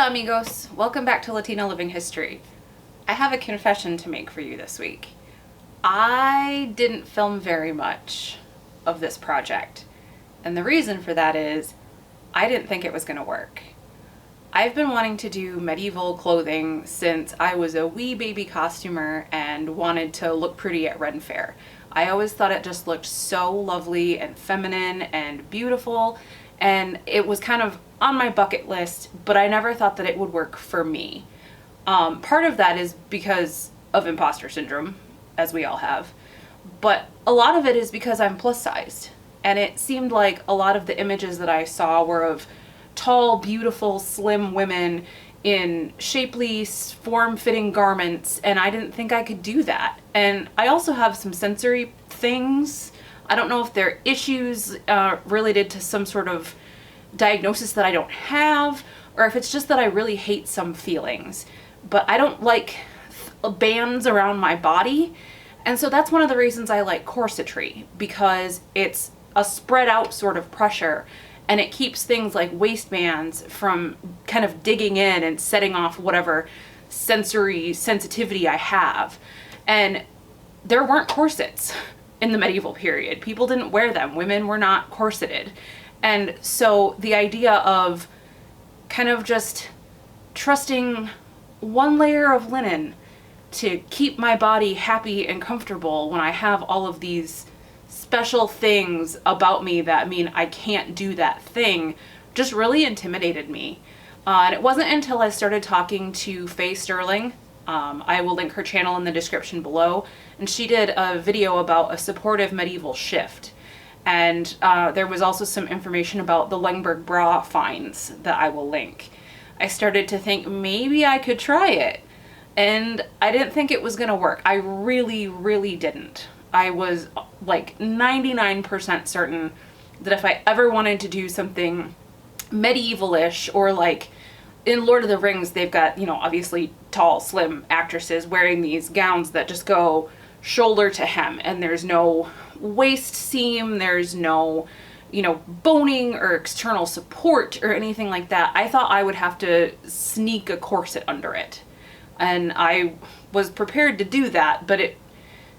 Hola amigos, welcome back to Latina Living History. I have a confession to make for you this week. I didn't film very much of this project, and the reason for that is I didn't think it was going to work. I've been wanting to do medieval clothing since I was a wee baby costumer and wanted to look pretty at Ren Fair. I always thought it just looked so lovely and feminine and beautiful, and it was kind of on my bucket list, but I never thought that it would work for me. Part of that is because of imposter syndrome, as we all have, but a lot of it is because I'm plus sized, and it seemed like a lot of the images that I saw were of tall, beautiful, slim women in shapely, form-fitting garments, and I didn't think I could do that. And I also have some sensory things. I don't know if they're issues related to some sort of diagnosis that I don't have, or if it's just that I really hate some feelings. But I don't like bands around my body, and so that's one of the reasons I like corsetry, because it's a spread out sort of pressure, and it keeps things like waistbands from kind of digging in and setting off whatever sensory sensitivity I have. And there weren't corsets in the medieval period. People didn't wear them. Women were not corseted. And so the idea of kind of just trusting one layer of linen to keep my body happy and comfortable when I have all of these special things about me that mean I can't do that thing just really intimidated me. And it wasn't until I started talking to Faye Sterling, I will link her channel in the description below, and she did a video about a supportive medieval shift. And there was also some information about the Lengberg bra finds that I will link. I started to think maybe I could try it, and I didn't think it was gonna work. I really didn't. I was like 99% certain that if I ever wanted to do something medieval-ish, or like in Lord of the Rings, they've got, you know, obviously tall, slim actresses wearing these gowns that just go shoulder to hem, and there's no waist seam, there's no, you know, boning or external support or anything like that. I thought I would have to sneak a corset under it, and I was prepared to do that, but it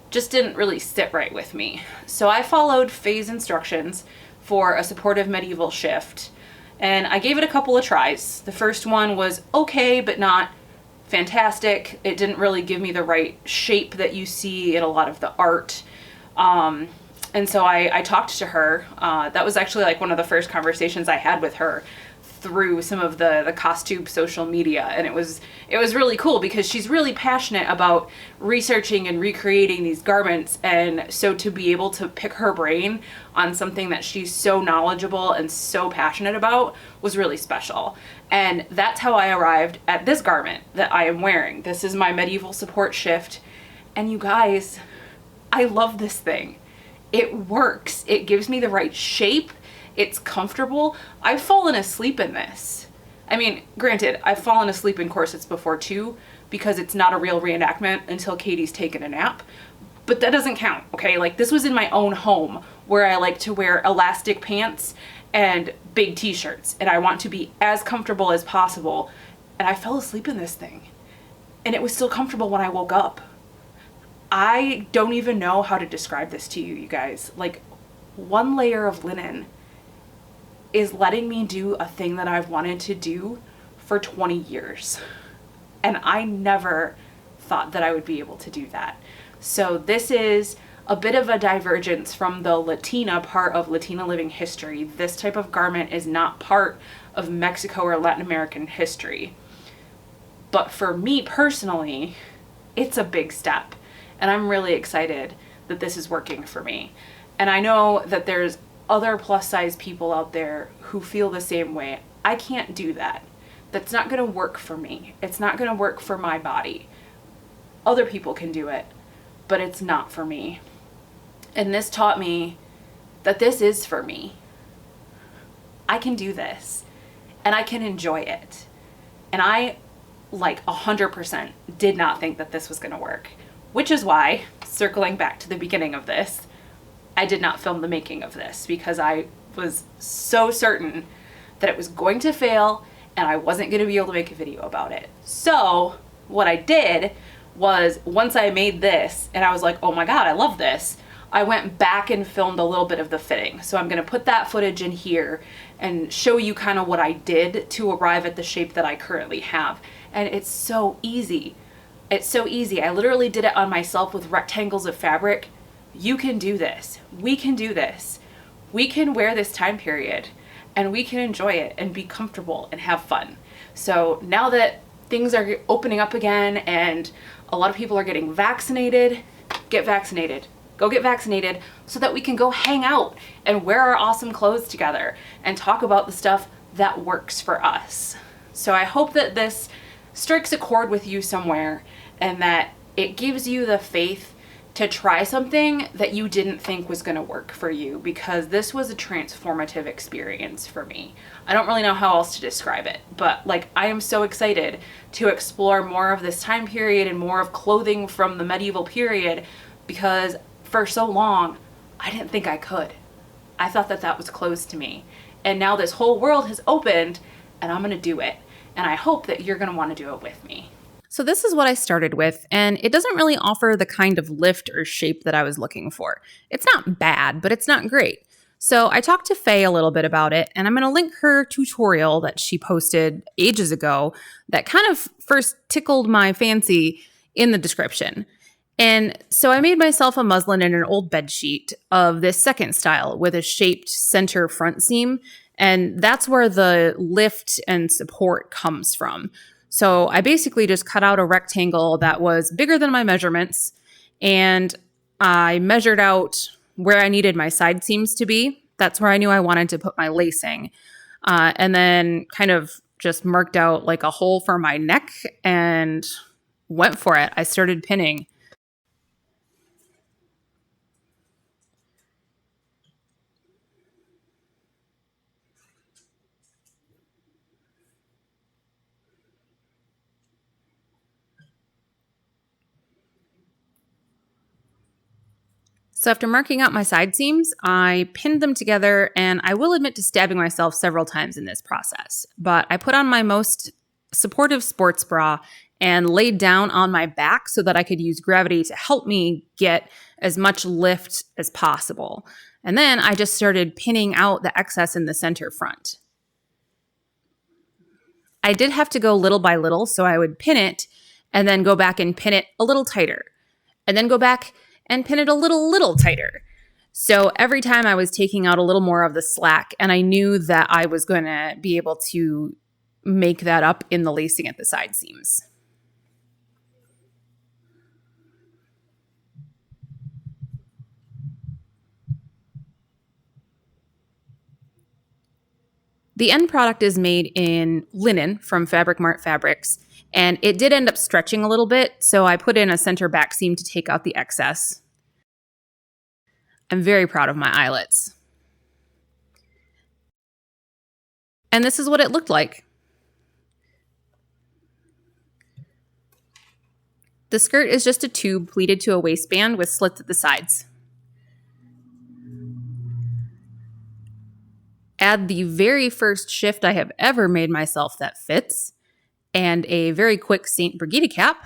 just didn't really sit right with me. So I followed Faye's instructions for a supportive medieval shift, and I gave it a couple of tries. The first one was okay, but not fantastic. It didn't really give me the right shape that you see in a lot of the art. And so I talked to her. That was actually like one of the first conversations I had with her through some of the costume social media, and it was really cool because she's really passionate about researching and recreating these garments, and so to be able to pick her brain on something that she's so knowledgeable and so passionate about was really special. And that's how I arrived at this garment that I am wearing. This is my medieval support shift, and you guys, I love this thing. It works. It gives me the right shape. It's comfortable. I've fallen asleep in this. I mean, granted, I've fallen asleep in corsets before too, because it's not a real reenactment until Katie's taken a nap, but that doesn't count, okay? Like, this was in my own home where I like to wear elastic pants and big t-shirts, and I want to be as comfortable as possible, and I fell asleep in this thing, and it was still comfortable when I woke up. I don't even know how to describe this to you, you guys. Like, one layer of linen is letting me do a thing that I've wanted to do for 20 years. And I never thought that I would be able to do that. So this is a bit of a divergence from the Latina part of Latina living history. This type of garment is not part of Mexico or Latin American history. But for me personally, it's a big step. And I'm really excited that this is working for me. And I know that there's other plus size people out there who feel the same way. I can't do that. That's not gonna work for me. It's not gonna work for my body. Other people can do it, but it's not for me. And this taught me that this is for me. I can do this, and I can enjoy it. And I, like 100%, did not think that this was gonna work, which is why, circling back to the beginning of this, I did not film the making of this, because I was so certain that it was going to fail and I wasn't going to be able to make a video about it. So what I did was, once I made this and I was like, oh my God, I love this, I went back and filmed a little bit of the fitting. So I'm going to put that footage in here and show you kind of what I did to arrive at the shape that I currently have. And it's so easy. It's so easy. I literally did it on myself with rectangles of fabric. You can do this. We can do this. We can wear this time period and we can enjoy it and be comfortable and have fun. So now that things are opening up again and a lot of people are getting vaccinated, get vaccinated. Go get vaccinated so that we can go hang out and wear our awesome clothes together and talk about the stuff that works for us. So I hope that this strikes a chord with you somewhere and that it gives you the faith to try something that you didn't think was going to work for you, because this was a transformative experience for me. I don't really know how else to describe it, but like, I am so excited to explore more of this time period and more of clothing from the medieval period, because for so long, I didn't think I could. I thought that that was closed to me. And now this whole world has opened and I'm gonna do it. And I hope that you're gonna wanna do it with me. So this is what I started with, and it doesn't really offer the kind of lift or shape that I was looking for. It's not bad, but it's not great. So I talked to Faye a little bit about it, and I'm going to link her tutorial that she posted ages ago that kind of first tickled my fancy in the description. And so I made myself a muslin and an old bed sheet of this second style with a shaped center front seam, and that's where the lift and support comes from. So I basically just cut out a rectangle that was bigger than my measurements, and I measured out where I needed my side seams to be. That's where I knew I wanted to put my lacing. And then kind of just marked out like a hole for my neck and went for it. I started pinning. So after marking out my side seams, I pinned them together, and I will admit to stabbing myself several times in this process. But I put on my most supportive sports bra and laid down on my back so that I could use gravity to help me get as much lift as possible. And then I just started pinning out the excess in the center front. I did have to go little by little, so I would pin it and then go back and pin it a little tighter, and then go back and pin it a little tighter. So every time I was taking out a little more of the slack, and I knew that I was going to be able to make that up in the lacing at the side seams. The end product is made in linen from Fabric Mart Fabrics, and it did end up stretching a little bit, so I put in a center back seam to take out the excess. I'm very proud of my eyelets. And this is what it looked like. The skirt is just a tube pleated to a waistband with slits at the sides. Add the very first shift I have ever made myself that fits, and a very quick St. Brigida cap,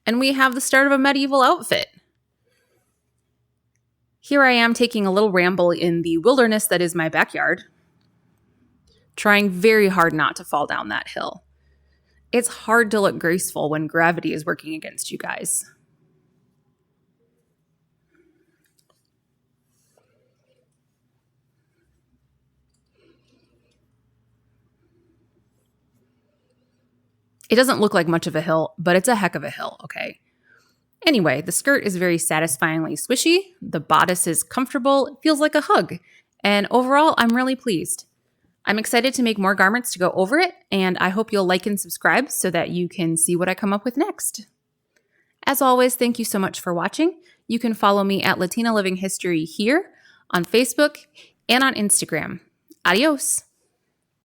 and we have the start of a medieval outfit. Here I am taking a little ramble in the wilderness that is my backyard, trying very hard not to fall down that hill. It's hard to look graceful when gravity is working against you guys. It doesn't look like much of a hill, but it's a heck of a hill, okay? Anyway, the skirt is very satisfyingly swishy, the bodice is comfortable, it feels like a hug, and overall, I'm really pleased. I'm excited to make more garments to go over it, and I hope you'll like and subscribe so that you can see what I come up with next. As always, thank you so much for watching. You can follow me at Latina Living History here on Facebook and on Instagram. Adios!